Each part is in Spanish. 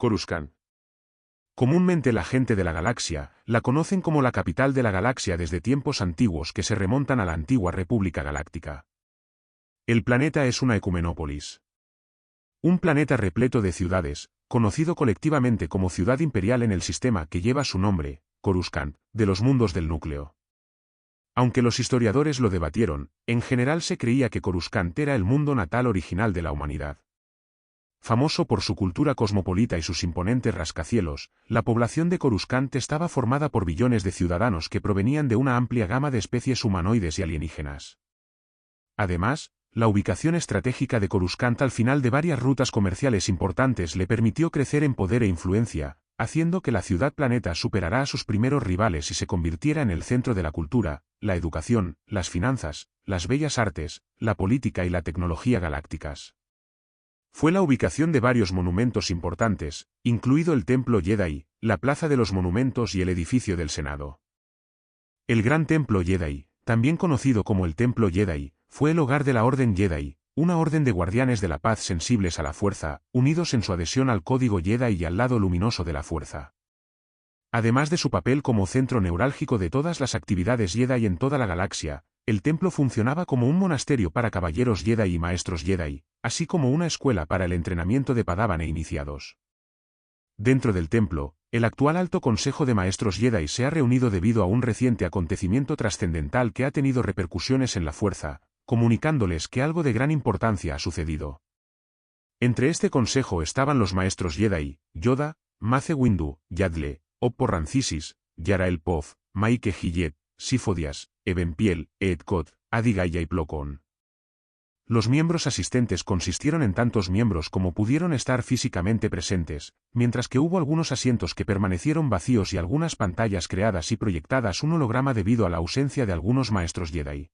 Coruscant. Comúnmente la gente de la galaxia la conocen como la capital de la galaxia desde tiempos antiguos que se remontan a la antigua República Galáctica. El planeta es una ecumenópolis. Un planeta repleto de ciudades, conocido colectivamente como ciudad imperial en el sistema que lleva su nombre, Coruscant, de los mundos del núcleo. Aunque los historiadores lo debatieron, en general se creía que Coruscant era el mundo natal original de la humanidad. Famoso por su cultura cosmopolita y sus imponentes rascacielos, la población de Coruscant estaba formada por billones de ciudadanos que provenían de una amplia gama de especies humanoides y alienígenas. Además, la ubicación estratégica de Coruscant al final de varias rutas comerciales importantes le permitió crecer en poder e influencia, haciendo que la ciudad-planeta superara a sus primeros rivales y se convirtiera en el centro de la cultura, la educación, las finanzas, las bellas artes, la política y la tecnología galácticas. Fue la ubicación de varios monumentos importantes, incluido el Templo Jedi, la Plaza de los Monumentos y el edificio del Senado. El Gran Templo Jedi, también conocido como el Templo Jedi, fue el hogar de la Orden Jedi, una orden de guardianes de la paz sensibles a la fuerza, unidos en su adhesión al código Jedi y al lado luminoso de la fuerza. Además de su papel como centro neurálgico de todas las actividades Jedi en toda la galaxia, el templo funcionaba como un monasterio para caballeros Jedi y maestros Jedi, así como una escuela para el entrenamiento de Padawan e iniciados. Dentro del templo, el actual Alto Consejo de Maestros Jedi se ha reunido debido a un reciente acontecimiento trascendental que ha tenido repercusiones en la fuerza, comunicándoles que algo de gran importancia ha sucedido. Entre este consejo estaban los maestros Jedi, Yoda, Mace Windu, Yadle, Oppo Rancisis, Yara el Pof, Maike Hillet, Sifo-Dyas, Evenpiel, Eetkot, Adi Gaia y Plo Koon. Los miembros asistentes consistieron en tantos miembros como pudieron estar físicamente presentes, mientras que hubo algunos asientos que permanecieron vacíos y algunas pantallas creadas y proyectadas un holograma debido a la ausencia de algunos maestros Jedi.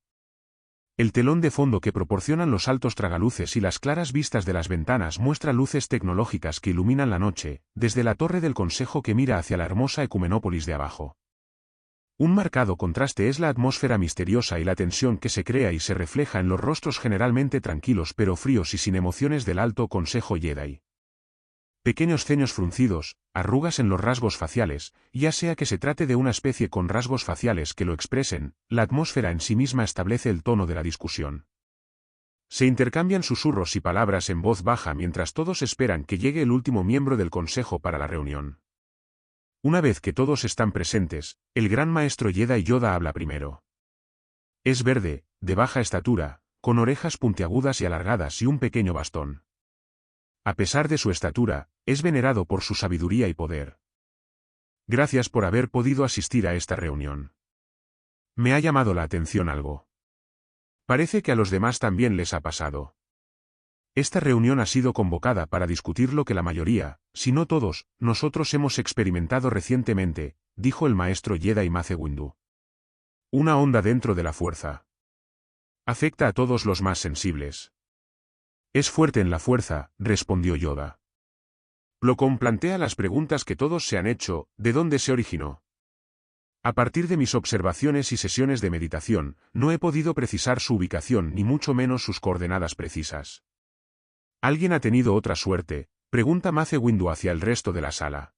El telón de fondo que proporcionan los altos tragaluces y las claras vistas de las ventanas muestra luces tecnológicas que iluminan la noche, desde la torre del consejo que mira hacia la hermosa ecumenópolis de abajo. Un marcado contraste es la atmósfera misteriosa y la tensión que se crea y se refleja en los rostros generalmente tranquilos pero fríos y sin emociones del Alto Consejo Jedi. Pequeños ceños fruncidos, arrugas en los rasgos faciales, ya sea que se trate de una especie con rasgos faciales que lo expresen, la atmósfera en sí misma establece el tono de la discusión. Se intercambian susurros y palabras en voz baja mientras todos esperan que llegue el último miembro del consejo para la reunión. Una vez que todos están presentes, el gran maestro Jedi Yoda habla primero. Es verde, de baja estatura, con orejas puntiagudas y alargadas y un pequeño bastón. A pesar de su estatura, es venerado por su sabiduría y poder. Gracias por haber podido asistir a esta reunión. Me ha llamado la atención algo. Parece que a los demás también les ha pasado. Esta reunión ha sido convocada para discutir lo que la mayoría, si no todos, nosotros hemos experimentado recientemente, dijo el maestro Jedi Mace Windu. Una onda dentro de la fuerza. Afecta a todos los más sensibles. Es fuerte en la fuerza, respondió Yoda. Plo Koon plantea las preguntas que todos se han hecho, ¿de dónde se originó? A partir de mis observaciones y sesiones de meditación, no he podido precisar su ubicación ni mucho menos sus coordenadas precisas. ¿Alguien ha tenido otra suerte?, pregunta Mace Windu hacia el resto de la sala.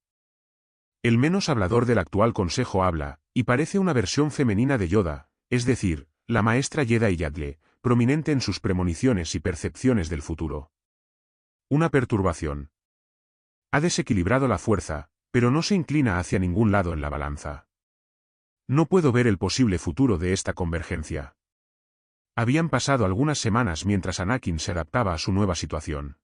El menos hablador del actual consejo habla, y parece una versión femenina de Yoda, es decir, la maestra Jedi Yadle, prominente en sus premoniciones y percepciones del futuro. Una perturbación. Ha desequilibrado la fuerza, pero no se inclina hacia ningún lado en la balanza. No puedo ver el posible futuro de esta convergencia. Habían pasado algunas semanas mientras Anakin se adaptaba a su nueva situación.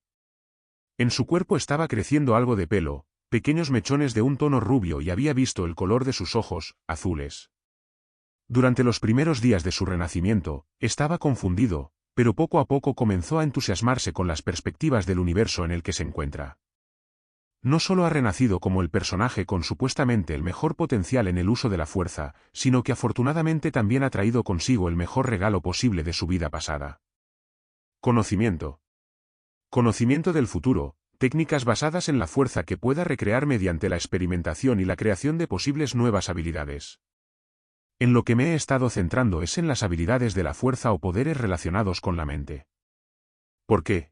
En su cuerpo estaba creciendo algo de pelo, pequeños mechones de un tono rubio y había visto el color de sus ojos, azules. Durante los primeros días de su renacimiento, estaba confundido, pero poco a poco comenzó a entusiasmarse con las perspectivas del universo en el que se encuentra. No solo ha renacido como el personaje con supuestamente el mejor potencial en el uso de la fuerza, sino que afortunadamente también ha traído consigo el mejor regalo posible de su vida pasada. Conocimiento. Conocimiento del futuro, técnicas basadas en la fuerza que pueda recrear mediante la experimentación y la creación de posibles nuevas habilidades. En lo que me he estado centrando es en las habilidades de la fuerza o poderes relacionados con la mente. ¿Por qué?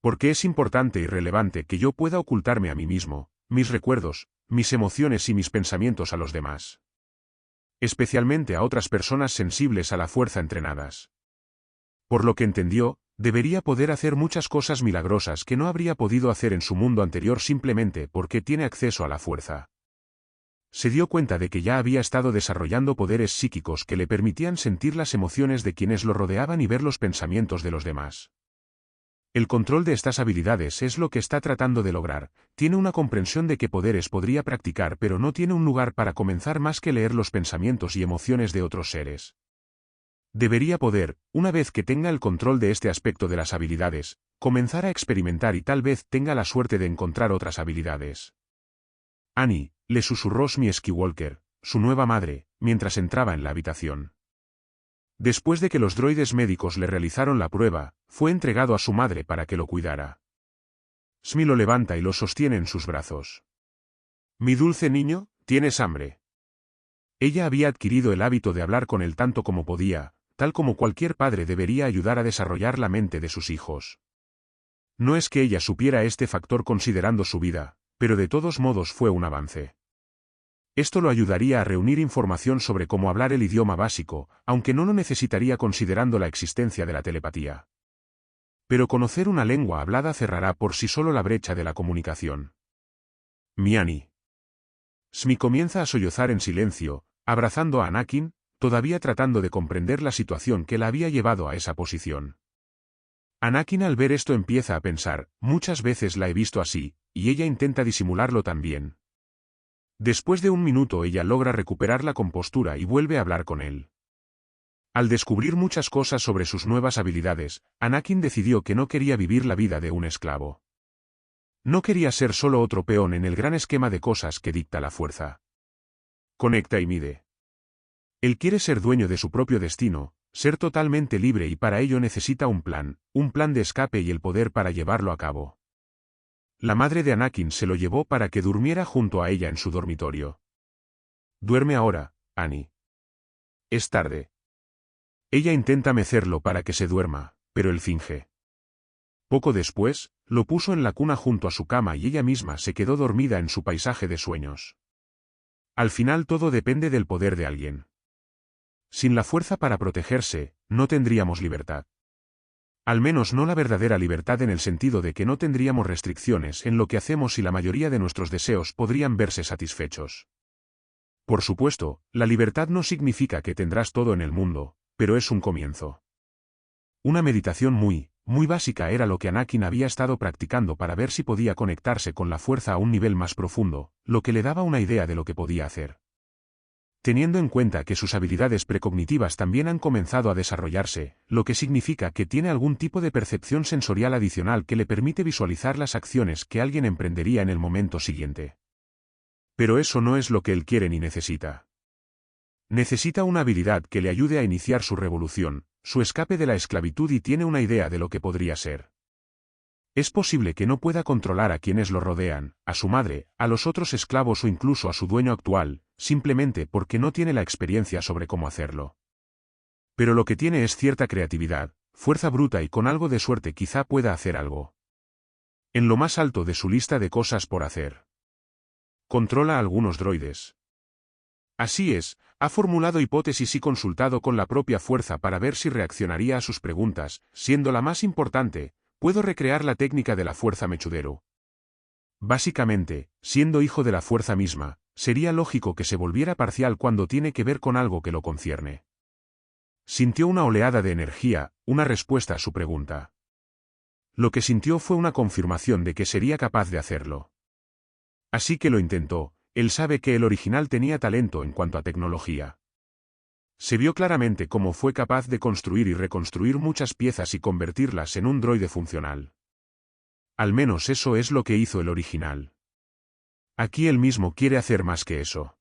Porque es importante y relevante que yo pueda ocultarme a mí mismo, mis recuerdos, mis emociones y mis pensamientos a los demás. Especialmente a otras personas sensibles a la fuerza entrenadas. Por lo que entendió, debería poder hacer muchas cosas milagrosas que no habría podido hacer en su mundo anterior simplemente porque tiene acceso a la fuerza. Se dio cuenta de que ya había estado desarrollando poderes psíquicos que le permitían sentir las emociones de quienes lo rodeaban y ver los pensamientos de los demás. El control de estas habilidades es lo que está tratando de lograr. Tiene una comprensión de qué poderes podría practicar, pero no tiene un lugar para comenzar más que leer los pensamientos y emociones de otros seres. Debería poder, una vez que tenga el control de este aspecto de las habilidades, comenzar a experimentar y tal vez tenga la suerte de encontrar otras habilidades. Annie, le susurró Smee Skywalker, su nueva madre, mientras entraba en la habitación. Después de que los droides médicos le realizaron la prueba, fue entregado a su madre para que lo cuidara. Smee lo levanta y lo sostiene en sus brazos. Mi dulce niño, ¿tienes hambre? Ella había adquirido el hábito de hablar con él tanto como podía, tal como cualquier padre debería ayudar a desarrollar la mente de sus hijos. No es que ella supiera este factor considerando su vida, pero de todos modos fue un avance. Esto lo ayudaría a reunir información sobre cómo hablar el idioma básico, aunque no lo necesitaría considerando la existencia de la telepatía. Pero conocer una lengua hablada cerrará por sí solo la brecha de la comunicación. Mi Annie. Smee comienza a sollozar en silencio, abrazando a Anakin, todavía tratando de comprender la situación que la había llevado a esa posición. Anakin al ver esto empieza a pensar, muchas veces la he visto así, y ella intenta disimularlo también. Después de un minuto ella logra recuperar la compostura y vuelve a hablar con él. Al descubrir muchas cosas sobre sus nuevas habilidades, Anakin decidió que no quería vivir la vida de un esclavo. No quería ser solo otro peón en el gran esquema de cosas que dicta la fuerza. Conecta y mide. Él quiere ser dueño de su propio destino, ser totalmente libre y para ello necesita un plan de escape y el poder para llevarlo a cabo. La madre de Anakin se lo llevó para que durmiera junto a ella en su dormitorio. Duerme ahora, Annie. Es tarde. Ella intenta mecerlo para que se duerma, pero él finge. Poco después, lo puso en la cuna junto a su cama y ella misma se quedó dormida en su paisaje de sueños. Al final todo depende del poder de alguien. Sin la fuerza para protegerse, no tendríamos libertad. Al menos no la verdadera libertad en el sentido de que no tendríamos restricciones en lo que hacemos y la mayoría de nuestros deseos podrían verse satisfechos. Por supuesto, la libertad no significa que tendrás todo en el mundo, pero es un comienzo. Una meditación muy básica era lo que Anakin había estado practicando para ver si podía conectarse con la fuerza a un nivel más profundo, lo que le daba una idea de lo que podía hacer. Teniendo en cuenta que sus habilidades precognitivas también han comenzado a desarrollarse, lo que significa que tiene algún tipo de percepción sensorial adicional que le permite visualizar las acciones que alguien emprendería en el momento siguiente. Pero eso no es lo que él quiere ni necesita. Necesita una habilidad que le ayude a iniciar su revolución, su escape de la esclavitud y tiene una idea de lo que podría ser. Es posible que no pueda controlar a quienes lo rodean, a su madre, a los otros esclavos o incluso a su dueño actual, simplemente porque no tiene la experiencia sobre cómo hacerlo. Pero lo que tiene es cierta creatividad, fuerza bruta y con algo de suerte quizá pueda hacer algo. En lo más alto de su lista de cosas por hacer. Controla a algunos droides. Así es, ha formulado hipótesis y consultado con la propia fuerza para ver si reaccionaría a sus preguntas, siendo la más importante, ¿puedo recrear la técnica de la fuerza Mechuderu? Básicamente, siendo hijo de la fuerza misma, sería lógico que se volviera parcial cuando tiene que ver con algo que lo concierne. Sintió una oleada de energía, una respuesta a su pregunta. Lo que sintió fue una confirmación de que sería capaz de hacerlo. Así que lo intentó. Él sabe que el original tenía talento en cuanto a tecnología. Se vio claramente cómo fue capaz de construir y reconstruir muchas piezas y convertirlas en un droide funcional. Al menos eso es lo que hizo el original. Aquí él mismo quiere hacer más que eso.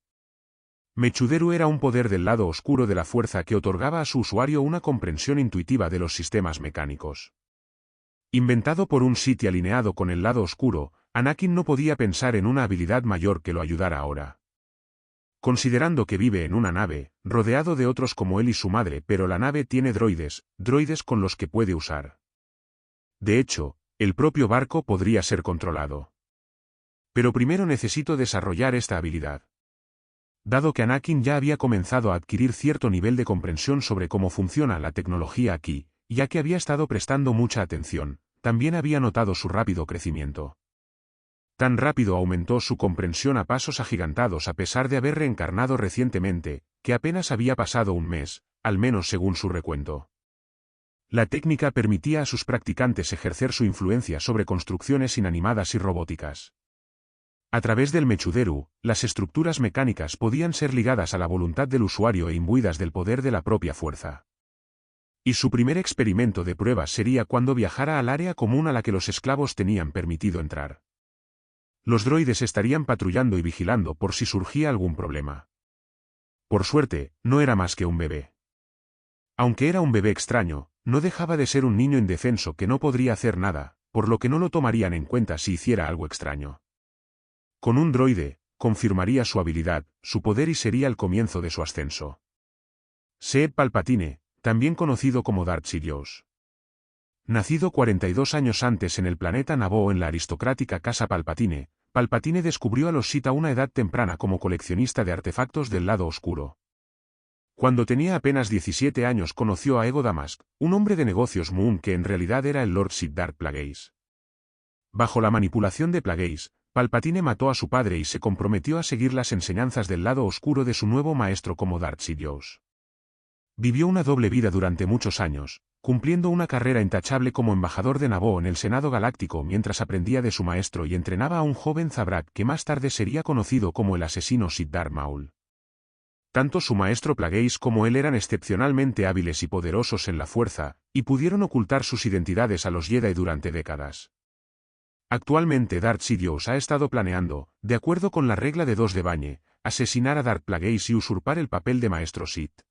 Mechuderu era un poder del lado oscuro de la fuerza que otorgaba a su usuario una comprensión intuitiva de los sistemas mecánicos. Inventado por un Sith y alineado con el lado oscuro, Anakin no podía pensar en una habilidad mayor que lo ayudara ahora. Considerando que vive en una nave, rodeado de otros como él y su madre, pero la nave tiene droides con los que puede usar. De hecho, El propio barco podría ser controlado. Pero primero necesito desarrollar esta habilidad. Dado que Anakin ya había comenzado a adquirir cierto nivel de comprensión sobre cómo funciona la tecnología aquí, ya que había estado prestando mucha atención, también había notado su rápido crecimiento. Tan rápido aumentó su comprensión a pasos agigantados a pesar de haber reencarnado recientemente, que apenas había pasado un mes, al menos según su recuento. La técnica permitía a sus practicantes ejercer su influencia sobre construcciones inanimadas y robóticas. A través del Mechuderu, las estructuras mecánicas podían ser ligadas a la voluntad del usuario e imbuidas del poder de la propia fuerza. Y su primer experimento de prueba sería cuando viajara al área común a la que los esclavos tenían permitido entrar. Los droides estarían patrullando y vigilando por si surgía algún problema. Por suerte, no era más que un bebé. Aunque era un bebé extraño, no dejaba de ser un niño indefenso que no podría hacer nada, por lo que no lo tomarían en cuenta si hiciera algo extraño. Con un droide, confirmaría su habilidad, su poder y sería el comienzo de su ascenso. Sheev Palpatine, también conocido como Darth Sidious. Nacido 42 años antes en el planeta Naboo en la aristocrática casa Palpatine, Palpatine descubrió a los Sith a una edad temprana como coleccionista de artefactos del lado oscuro. Cuando tenía apenas 17 años conoció a Ego Damask, un hombre de negocios Muun que en realidad era el Lord Sith Darth Plagueis. Bajo la manipulación de Plagueis, Palpatine mató a su padre y se comprometió a seguir las enseñanzas del lado oscuro de su nuevo maestro como Darth Sidious. Vivió una doble vida durante muchos años, cumpliendo una carrera intachable como embajador de Naboo en el Senado Galáctico mientras aprendía de su maestro y entrenaba a un joven Zabrak que más tarde sería conocido como el asesino Sith Darth Maul. Tanto su maestro Plagueis como él eran excepcionalmente hábiles y poderosos en la fuerza, y pudieron ocultar sus identidades a los Jedi durante décadas. Actualmente Darth Sidious ha estado planeando, de acuerdo con la regla de 2 de Bañe, asesinar a Darth Plagueis y usurpar el papel de maestro Sith.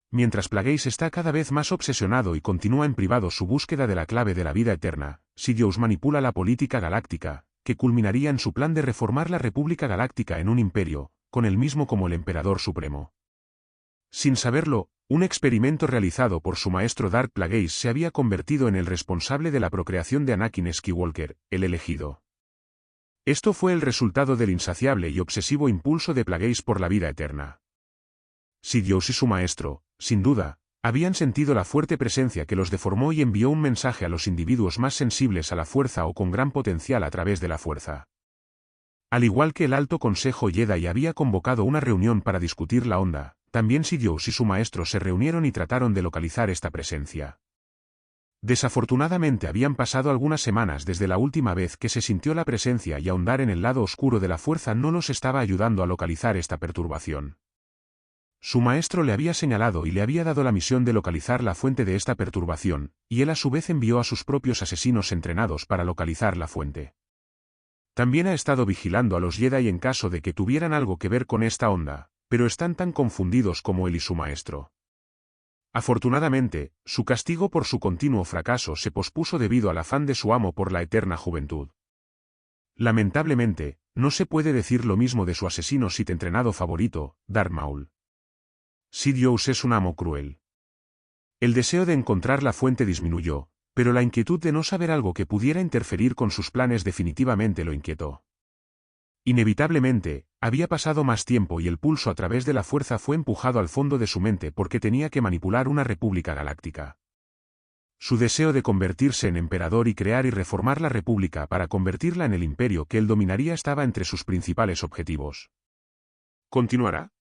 Mientras Plagueis está cada vez más obsesionado y continúa en privado su búsqueda de la clave de la vida eterna, Sidious manipula la política galáctica, que culminaría en su plan de reformar la República Galáctica en un imperio, con él mismo como el Emperador Supremo. Sin saberlo, un experimento realizado por su maestro Darth Plagueis se había convertido en el responsable de la procreación de Anakin Skywalker, el elegido. Esto fue el resultado del insaciable y obsesivo impulso de Plagueis por la vida eterna. Sidious y su maestro, sin duda, habían sentido la fuerte presencia que los deformó y envió un mensaje a los individuos más sensibles a la fuerza o con gran potencial a través de la fuerza. Al igual que el Alto Consejo Jedi había convocado una reunión para discutir la onda, también Sidious y su maestro se reunieron y trataron de localizar esta presencia. Desafortunadamente habían pasado algunas semanas desde la última vez que se sintió la presencia y ahondar en el lado oscuro de la fuerza no los estaba ayudando a localizar esta perturbación. Su maestro le había señalado y le había dado la misión de localizar la fuente de esta perturbación, y él a su vez envió a sus propios asesinos entrenados para localizar la fuente. También ha estado vigilando a los Jedi en caso de que tuvieran algo que ver con esta onda, pero están tan confundidos como él y su maestro. Afortunadamente, su castigo por su continuo fracaso se pospuso debido al afán de su amo por la eterna juventud. Lamentablemente, no se puede decir lo mismo de su asesino Sith entrenado favorito, Darth Maul. Sidious es un amo cruel. El deseo de encontrar la fuente disminuyó, pero la inquietud de no saber algo que pudiera interferir con sus planes definitivamente lo inquietó. Inevitablemente, había pasado más tiempo y el pulso a través de la fuerza fue empujado al fondo de su mente porque tenía que manipular una república galáctica. Su deseo de convertirse en emperador y crear y reformar la república para convertirla en el imperio que él dominaría estaba entre sus principales objetivos. ¿Continuará?